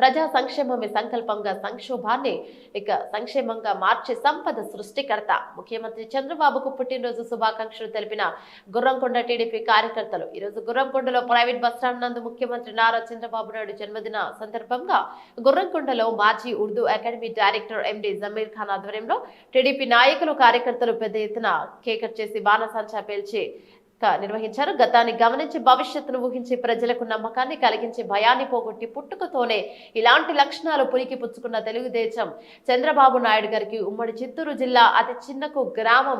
ప్రజా సంక్షేమమే సంకల్పంగా సంక్షోభాన్ని సంక్షేమంగా మార్చే సంపద సృష్టికర్త ముఖ్యమంత్రి చంద్రబాబుకు పుట్టినరోజు శుభాకాంక్షలు తెలిపిన గుర్రంకొండ టీడీపీ కార్యకర్తలు ఈరోజు గుర్రంకొండలో ప్రైవేట్ బస్టాండ్ నందు ముఖ్యమంత్రి నారా చంద్రబాబు నాయుడు జన్మదిన సందర్భంగా గుర్రంకొండలో మాజీ Urdu academy director MD Zameer Khan ఆధ్వర్యంలో టీడీపీ నాయకులు కార్యకర్తలు పెద్ద ఎత్తున కేక్ కట్ చేసి బాణసంచా పేల్చి నిర్వహించారు. గతాన్ని గమనించి భవిష్యత్తును ఊహించి ప్రజలకు నమ్మకాన్ని కలిగించి భయాన్ని పోగొట్టి పుట్టుకతోనే ఇలాంటి లక్షణాలు పురికి పుచ్చుకున్న తెలుగుదేశం చంద్రబాబు నాయుడు గారికి ఉమ్మడి చిత్తూరు జిల్లా అతి చిన్నకు గ్రామం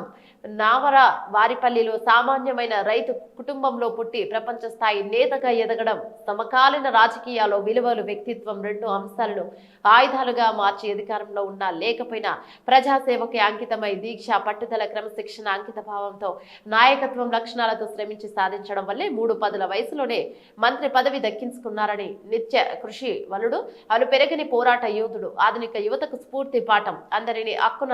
నావర వారిపల్లిలో సామాన్యమైన రైతు కుటుంబంలో పుట్టి ప్రపంచ స్థాయి నేతగా ఎదగడం సమకాలీన రాజకీయాల్లో విలువలు వ్యక్తిత్వం రెండు అంశాలను ఆయుధాలుగా మార్చి అధికారంలో ఉన్నా లేకపోయినా ప్రజాసేవకి అంకితమై దీక్ష పట్టుదల క్రమశిక్షణ అంకిత భావంతో నాయకత్వం లక్షణాలతో శ్రమించి సాధించడం వల్లే 3 పదుల వయసులోనే మంత్రి పదవి దక్కించుకున్నారని నిత్య కృషి వలుడు అను పెరగని పోరాట యోధుడు ఆధునిక యువతకు స్ఫూర్తి పాఠం అందరినీ హక్కున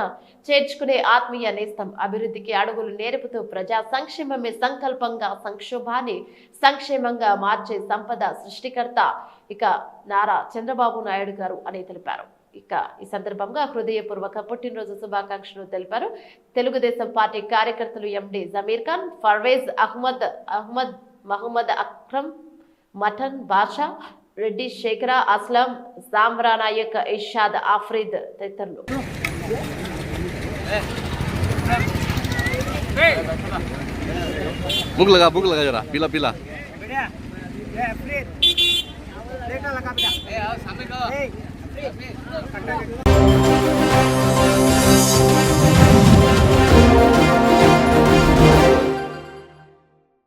చేర్చుకునే ఆత్మీయ నేస్తం అభివృద్ధికి అడుగులు నేర్పుతూ ప్రజా సంక్షేమమే సంకల్పంగా సంక్షోభాన్ని సంక్షేమంగా మార్చే సంపద సృష్టికర్త నారా చంద్రబాబు నాయుడు గారు అని తెలిపారు. ఈ సందర్భంగా హృదయపూర్వక పుట్టినరోజు శుభాకాంక్షలు తెలిపారు. తెలుగుదేశం పార్టీ కార్యకర్తలు ఎండి జమీర్ ఖాన్, ఫర్వేజ్ అహ్మద్ మహమ్మద్ అక్రమ్, మఠన్ బాషా, రెడ్డి శేఖర, అస్లాం, సామ్రా నాయక్, ఇషాద్, ఆఫ్రీద్ తదితరులు. भूख लगा जरा पीला पीला ए